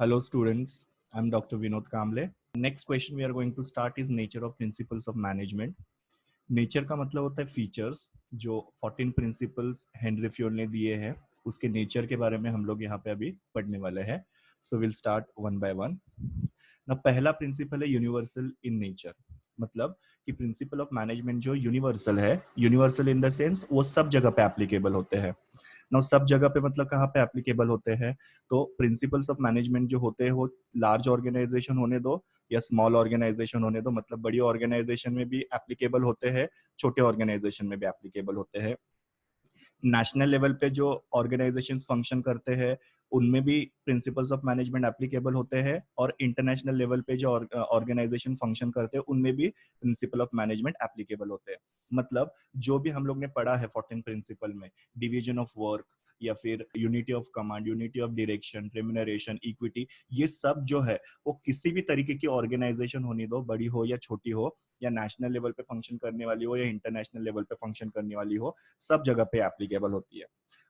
Hello students, I'm Dr. Vinod Kamble. Next question we are going to start is nature of principles of management. Nature का मतलब होता है features जो 14 principles Henry Fayol ने दिए हैं उसके नेचर के बारे में हम लोग यहाँ पे अभी पढ़ने वाले हैं. So will start one by one. ना पहला प्रिंसिपल है यूनिवर्सल इन नेचर. मतलब कि प्रिंसिपल ऑफ मैनेजमेंट जो यूनिवर्सल है, यूनिवर्सल इन द सेंस वो सब जगह पे एप्लीकेबल होते हैं. ना सब जगह पे मतलब कहाँ पे एप्लीकेबल होते हैं, तो प्रिंसिपल्स ऑफ मैनेजमेंट जो होते हैं वो लार्ज ऑर्गेनाइजेशन होने दो या स्मॉल ऑर्गेनाइजेशन होने दो, मतलब बड़ी ऑर्गेनाइजेशन में भी एप्लीकेबल होते हैं, छोटे ऑर्गेनाइजेशन में भी एप्लीकेबल होते हैं. नेशनल लेवल पे जो ऑर्गेनाइजेशन फंक्शन करते हैं उनमें भी प्रिंसिपल्स ऑफ मैनेजमेंट एप्लीकेबल होते हैं, और इंटरनेशनल लेवल पे जो ऑर्गेनाइजेशन फंक्शन करते हैं उनमें भी प्रिंसिपल ऑफ मैनेजमेंट एप्लीकेबल होते हैं. मतलब जो भी हम लोग ने पढ़ा है 14 प्रिंसिपल में, डिवीजन ऑफ वर्क या फिर unity of command, unity of direction, remuneration, equity, ये सब जो है वो किसी भी तरीके की ऑर्गेनाइजेशन होनी दो, बड़ी हो या छोटी हो, या नेशनल लेवल पे फंक्शन करने वाली हो या इंटरनेशनल लेवल पे फंक्शन करने वाली हो, सब जगह पे एप्लीकेबल होती है.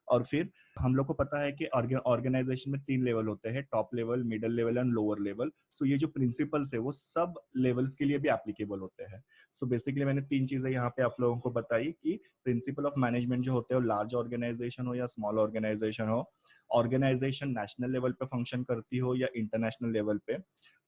और फिर हम लोग को पता है कि ऑर्गेनाइजेशन में 3 लेवल होते हैं, top level, middle level and lower level. So ये जो प्रिंसिपल्स है वो सब लेवल्स के लिए भी एप्लीकेबल होते हैं. सो बेसिकली मैंने 3 चीजें यहाँ पे आप लोगों को बताई कि प्रिंसिपल ऑफ मैनेजमेंट जो होते हैं वो लार्ज ऑर्गेनाइजेशन हो या स्मॉल ऑर्गेनाइजेशन हो, ऑर्गेनाइजेशन नेशनल लेवल पे फंक्शन करती हो या इंटरनेशनल लेवल पे,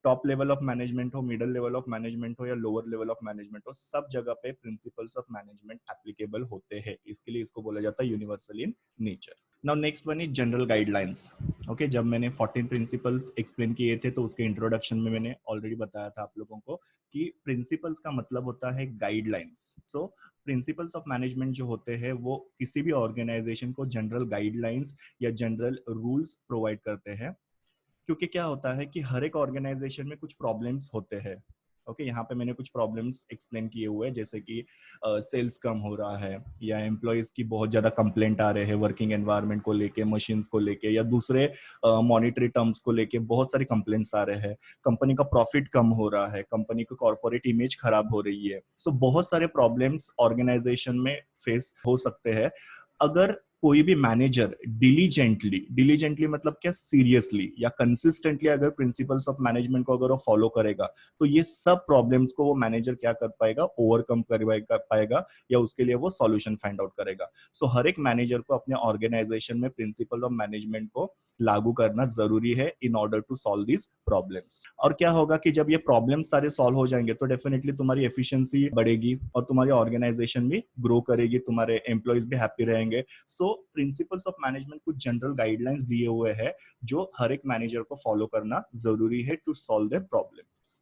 टॉप लेवल ऑफ मैनेजमेंट हो, मिडिल लेवल ऑफ मैनेजमेंट हो या लोअर लेवल ऑफ मैनेजमेंट हो, सब जगह पे प्रिंसिपल्स ऑफ मैनेजमेंट एप्लीकेबल होते हैं. इसके लिए इसको बोला जाता है universal in nature. Now next one is general guidelines. Okay, जब मैंने 14 प्रिंसिपल्स एक्सप्लेन किए थे तो उसके इंट्रोडक्शन में मैंने ऑलरेडी बताया था आप लोगों को कि प्रिंसिपल्स का मतलब होता है guidelines. So principles of management जो होते हैं वो किसी भी ऑर्गेनाइजेशन को जनरल गाइडलाइंस या जनरल रूल्स प्रोवाइड करते हैं. क्योंकि क्या होता है कि हर एक ऑर्गेनाइजेशन में कुछ प्रॉब्लम्स होते हैं. ओके, यहाँ पे मैंने कुछ प्रॉब्लम्स एक्सप्लेन किए हुए हैं, जैसे कि सेल्स कम हो रहा है, या एम्प्लॉयज की बहुत ज्यादा कंप्लेंट आ रहे हैं वर्किंग एनवायरनमेंट को लेके, मशीन्स को लेके, या दूसरे मॉनिटरी टर्म्स को लेके बहुत सारे कंप्लेंट्स आ रहे हैं, कंपनी का प्रॉफिट कम हो रहा है, कंपनी की कॉर्पोरेट इमेज खराब हो रही है. सो बहुत सारे प्रॉब्लम्स ऑर्गेनाइजेशन में फेस हो सकते हैं. अगर कोई भी मैनेजर डिलीजेंटली मतलब क्या, सीरियसली या कंसिस्टेंटली अगर प्रिंसिपल्स ऑफ मैनेजमेंट को अगर वो फॉलो करेगा, तो ये सब प्रॉब्लम्स को वो मैनेजर क्या कर पाएगा, ओवरकम कर पाएगा, या उसके लिए वो सॉल्यूशन फाइंड आउट करेगा. सो हर एक मैनेजर को अपने ऑर्गेनाइजेशन में प्रिंसिपल ऑफ मैनेजमेंट को लागू करना जरूरी है in order to solve this problems. और क्या होगा कि जब ये प्रॉब्लम्स सारे सॉल्व हो जाएंगे तो डेफिनेटली तुम्हारी एफिशिएंसी बढ़ेगी और तुम्हारी ऑर्गेनाइजेशन भी ग्रो करेगी, तुम्हारे एम्प्लॉयज भी हैप्पी रहेंगे. सो प्रिंसिपल्स ऑफ मैनेजमेंट कुछ जनरल गाइडलाइंस दिए हुए हैं जो हर एक मैनेजर को फॉलो करना जरूरी है to solve their problems.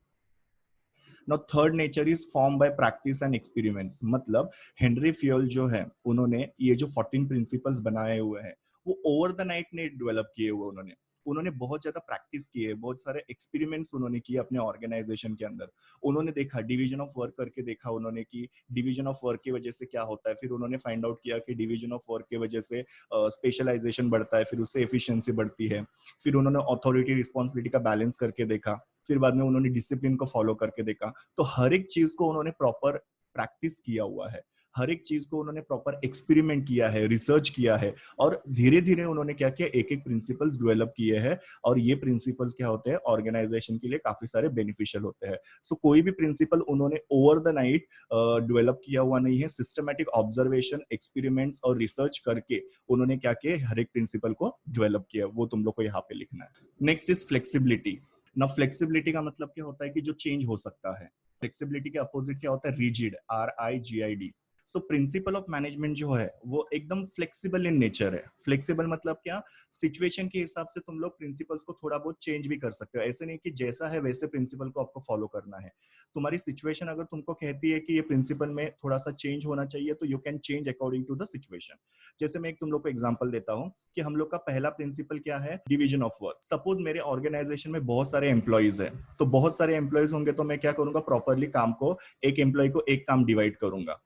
Now third nature is form by practice and experiments. मतलब हेनरी फ्योल जो है उन्होंने ये जो 14 प्रिंसिपल्स बनाए हुए हैं वो ओवर द नाइट ने डेवलप किए हुए. उन्होंने उन्होंने बहुत ज्यादा प्रैक्टिस की है, बहुत सारे एक्सपेरिमेंट्स उन्होंने किए अपने ऑर्गेनाइजेशन के अंदर. उन्होंने देखा, डिवीजन ऑफ वर्क करके देखा उन्होंने कि डिवीजन ऑफ वर्क की वजह से क्या होता है. फिर उन्होंने फाइंड आउट किया कि डिवीजन ऑफ वर्क की वजह से स्पेशलाइजेशन बढ़ता है, फिर उससे एफिशिएंसी बढ़ती है. फिर उन्होंने अथॉरिटी रिस्पॉन्सिबिलिटी का बैलेंस करके देखा. फिर बाद में उन्होंने डिसिप्लिन को फॉलो करके देखा. तो हर एक चीज को उन्होंने प्रॉपर प्रैक्टिस किया हुआ है, हर एक चीज को उन्होंने प्रॉपर एक्सपेरिमेंट किया है, रिसर्च किया है, और धीरे धीरे उन्होंने क्या किया, एक एक प्रिंसिपल्स डेवलप किए हैं. और ये प्रिंसिपल्स क्या होते हैं, ऑर्गेनाइजेशन के लिए काफी सारे बेनिफिशियल होते हैं. सो कोई भी प्रिंसिपल उन्होंने ओवर द नाइट डेवलप किया हुआ नहीं है. सिस्टमैटिक ऑब्जर्वेशन, एक्सपेरिमेंट्स और रिसर्च करके उन्होंने क्या किया, हर एक प्रिंसिपल को डेवलप किया. वो तुम लोग को यहाँ पे लिखना है. Next is flexibility. ना फ्लेक्सिबिलिटी का मतलब क्या होता है कि जो चेंज हो सकता है. फ्लेक्सिबिलिटी के अपोजिट क्या होता है, rigid, RIGID. So principle of management जो है वो एकदम फ्लेक्सिबल इन नेचर है. फ्लेक्सिबल मतलब क्या, सिचुएशन के हिसाब से तुम लोग प्रिंसिपल्स को थोड़ा बहुत चेंज भी कर सकते हो. ऐसे नहीं कि जैसा है वैसे प्रिंसिपल को आपको फॉलो करना है. तुम्हारी सिचुएशन अगर तुमको कहती है कि ये प्रिंसिपल में थोड़ा सा चेंज होना चाहिए तो you can change according to the situation. जैसे मैं एक तुम लोग को एग्जांपल देता हूँ कि हम लोग का पहला प्रिंसिपल क्या है, डिवीजन ऑफ वर्क. सपोज मेरे ऑर्गेनाइजेशन में बहुत सारे एम्प्लॉयज है, तो बहुत सारे एम्प्लॉयज होंगे तो मैं क्या करूंगा, प्रॉपरली काम को, एक एम्प्लॉय को एक काम डिवाइड करूंगा.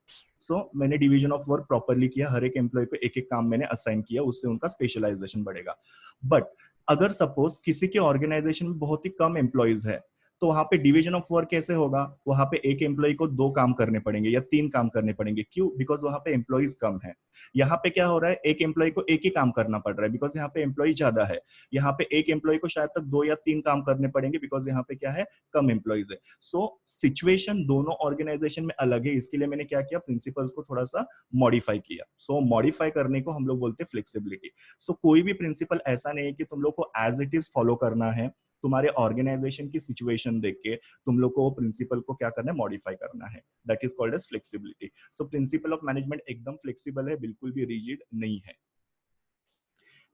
मैंने डिवीजन ऑफ वर्क प्रॉपरली किया, हर एक एम्प्लॉय को एक एक काम मैंने असाइन किया, उससे उनका स्पेशलाइजेशन बढ़ेगा. बट अगर सपोज किसी के ऑर्गेनाइजेशन में बहुत ही कम एम्प्लॉयज है तो वहां पे डिवीजन ऑफ वर्क कैसे होगा, वहां पे एक एम्प्लॉय को 2 काम करने पड़ेंगे या 3 काम करने पड़ेंगे। क्यों? बिकॉज वहां पे एम्प्लॉयज कम है। यहाँ पे क्या हो रहा है, एक एम्प्लॉय को एक ही काम करना पड़ रहा है बिकॉज यहाँ पे एम्प्लॉय ज्यादा है। यहाँ पे एक एम्प्लॉय को शायद तक 2 या 3 काम करने पड़ेंगे बिकॉज यहाँ पे क्या है, कम एम्प्लॉयज है। सो सिचुएशन दोनों ऑर्गेनाइजेशन में अलग है, इसके लिए मैंने क्या किया, प्रिंसिपल्स को थोड़ा सा मॉडिफाई किया। सो मॉडिफाई करने को हम लोग बोलते हैं फ्लेक्सिबिलिटी। सो कोई भी प्रिंसिपल ऐसा नहीं है कि तुम लोग को एज इट इज फॉलो करना है। तुम्हारे ऑर्गेनाइजेशन की सिचुएशन देख के तुम लोग को प्रिंसिपल को क्या करना है, मॉडिफाई करना है। That is called as flexibility. So principle of management एकदम फ्लेक्सिबल है, बिल्कुल भी रिजिड नहीं है।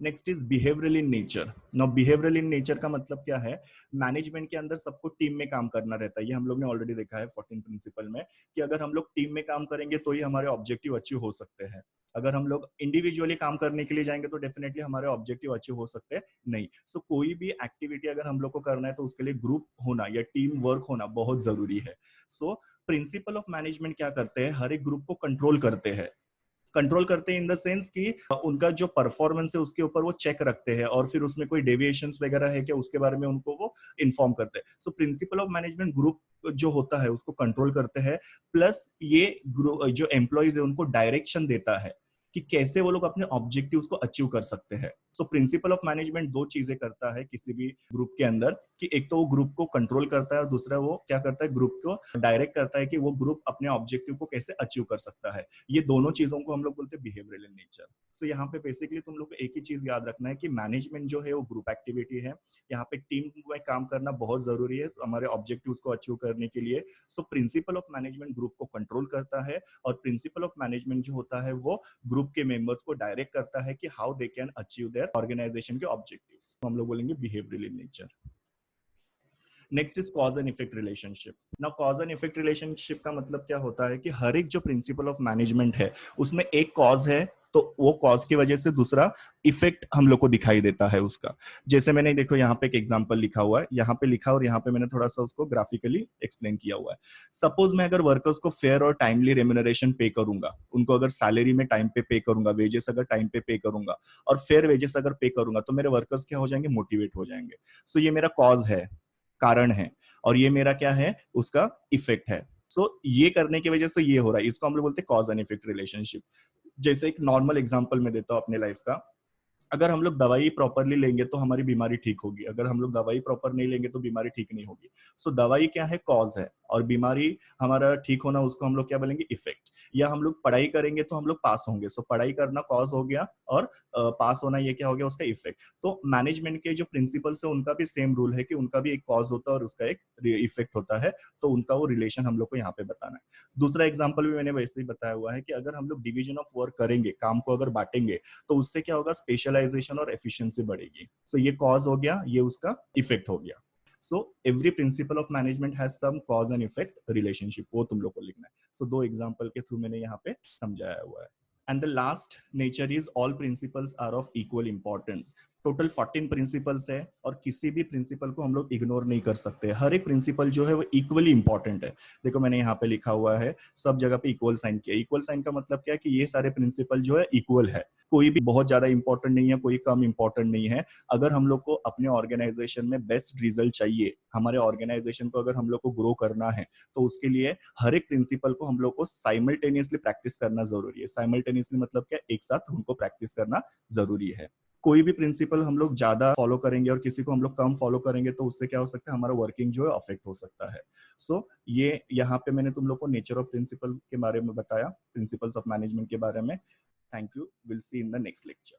Next is behavioural in nature. Now behavioural in nature का मतलब क्या है, मैनेजमेंट के अंदर सबको टीम में काम करना रहता है। ये हम लोग ने ऑलरेडी देखा है 14 प्रिंसिपल में कि अगर हम लोग टीम में काम करेंगे तो ही हमारे ऑब्जेक्टिव अचीव हो सकते हैं। अगर हम लोग इंडिविजुअली काम करने के लिए जाएंगे तो डेफिनेटली हमारे ऑब्जेक्टिव अचीव हो सकते हैं नहीं। सो कोई भी एक्टिविटी अगर हम लोग को करना है तो उसके लिए ग्रुप होना या टीम वर्क होना बहुत जरूरी है। सो प्रिंसिपल ऑफ मैनेजमेंट क्या करते हैं, हर एक ग्रुप को कंट्रोल करते हैं। कंट्रोल करते हैं इन द सेंस कि उनका जो परफॉर्मेंस है उसके ऊपर वो चेक रखते हैं और फिर उसमें कोई डेविएशंस वगैरह है क्या उसके बारे में उनको वो इन्फॉर्म करते हैं। सो प्रिंसिपल ऑफ मैनेजमेंट ग्रुप जो होता है उसको कंट्रोल करते हैं, प्लस ये जो एम्प्लॉयज है उनको डायरेक्शन देता है कि कैसे वो लोग अपने ऑब्जेक्टिव्स को अचीव कर सकते हैं। सो प्रिंसिपल ऑफ मैनेजमेंट 2 चीजें करता है किसी भी ग्रुप के अंदर, कि एक तो वो ग्रुप को कंट्रोल करता है और दूसरा वो क्या करता है, ग्रुप को डायरेक्ट करता है कि वो ग्रुप अपने ऑब्जेक्टिव को कैसे अचीव कर सकता है। ये दोनों चीजों को हम लोग बोलते हैं बिहेवियरल इन नेचर। सो यहाँ पे बेसिकली तुम लोग को एक ही चीज याद रखना है कि मैनेजमेंट जो है वो ग्रुप एक्टिविटी है। यहाँ पे टीम में काम करना बहुत जरूरी है हमारे ऑब्जेक्टिव्स को अचीव करने के लिए। सो प्रिंसिपल ऑफ मैनेजमेंट ग्रुप को कंट्रोल करता है और प्रिंसिपल ऑफ मैनेजमेंट जो होता है वो ग्रुप के मेंबर्स को डायरेक्ट करता है कि how they can achieve their organisation के ऑब्जेक्टिव्स। तो हम लोग बोलेंगे behavioural in nature. Next is cause and effect relationship. Now cause and effect relationship का मतलब क्या होता है कि हर एक जो प्रिंसिपल ऑफ मैनेजमेंट है उसमें एक कॉज है तो वो कॉज की वजह से दूसरा इफेक्ट हम लोग को दिखाई देता है उसका। जैसे मैंने देखो यहाँ पे एक एग्जांपल लिखा हुआ है, यहाँ पे लिखा और यहाँ पे मैंने थोड़ा सा उसको ग्राफिकली एक्सप्लेन किया हुआ है। सपोज मैं अगर वर्कर्स को फेयर और टाइमली रेम्यूनरेशन पे करूंगा, उनको अगर सैलरी में टाइम पे करूंगा, वेजेस अगर टाइम पे करूंगा और फेयर वेजेस अगर पे करूंगा तो मेरे वर्कर्स क्या हो जाएंगे, मोटिवेट हो जाएंगे। सो ये मेरा कॉज है, कारण है, और ये मेरा क्या है, उसका इफेक्ट है। सो ये करने की वजह से ये हो रहा है, इसको हम लोग बोलते हैं कॉज एंड इफेक्ट रिलेशनशिप। जैसे एक नॉर्मल एग्जांपल मैं देता हूं अपने लाइफ का। अगर हम लोग दवाई प्रॉपरली लेंगे तो हमारी बीमारी ठीक होगी, अगर हम लोग दवाई प्रॉपर नहीं लेंगे तो बीमारी ठीक नहीं होगी। सो दवाई क्या है, कॉज है, और बीमारी हमारा ठीक होना उसको हम लोग क्या बोलेंगे, इफेक्ट। या हम लोग पढ़ाई करेंगे तो हम लोग पास होंगे, सो पढ़ाई करना कॉज हो गया और पास होना ये क्या हो गया, उसका इफेक्ट। तो मैनेजमेंट के जो प्रिंसिपल्स है उनका भी सेम रूल है कि उनका भी एक कॉज होता है और उसका एक इफेक्ट होता है। तो उनका वो रिलेशन हम लोग को यहाँ पे बताना है। दूसरा एग्जाम्पल भी मैंने वैसे ही बताया हुआ है कि अगर हम लोग डिविजन ऑफ वर्क करेंगे, काम को अगर बांटेंगे तो उससे क्या होगा, स्पेशलाइजेशन और एफिशिएंसी बढ़ेगी। सो ये कॉज हो गया, ये उसका इफेक्ट हो गया। So every principle of management has some cause and effect relationship, वो तुम लोग को लिखना है। सो 2 एग्जांपल के थ्रू मैंने यहाँ पे समझाया हुआ है। And the last nature is all principles are of equal importance. Total 14 principles है और किसी भी प्रिंसिपल को हम लोग इग्नोर नहीं कर सकते। हर एक प्रिंसिपल जो है वो इक्वली इंपॉर्टेंट है। देखो मैंने यहाँ पे लिखा हुआ है, सब जगह पे इक्वल साइन किया। इक्वल साइन का मतलब क्या है कि ये सारे प्रिंसिपल जो है इक्वल है, कोई भी बहुत ज्यादा इंपॉर्टेंट नहीं है, कोई कम इंपॉर्टेंट नहीं है। अगर हम लोग को अपने ऑर्गेनाइजेशन में बेस्ट रिजल्ट चाहिए, हमारे ऑर्गेनाइजेशन को अगर हम लोग को ग्रो करना है, तो उसके लिए हर एक प्रिंसिपल को हम लोग को साइमल्टेनियसली प्रैक्टिस करना जरूरी है। साइमल्टेनियसली मतलब क्या, एक साथ उनको प्रैक्टिस करना जरूरी है। कोई भी प्रिंसिपल हम लोग ज्यादा फॉलो करेंगे और किसी को हम लोग कम फॉलो करेंगे तो उससे क्या हो सकता है, हमारा वर्किंग जो है अफेक्ट हो सकता है। सो ये यहाँ पे मैंने तुम लोग को नेचर ऑफ प्रिंसिपल के बारे में बताया, प्रिंसिपल्स ऑफ मैनेजमेंट के बारे में। Thank you, will see in the next lecture.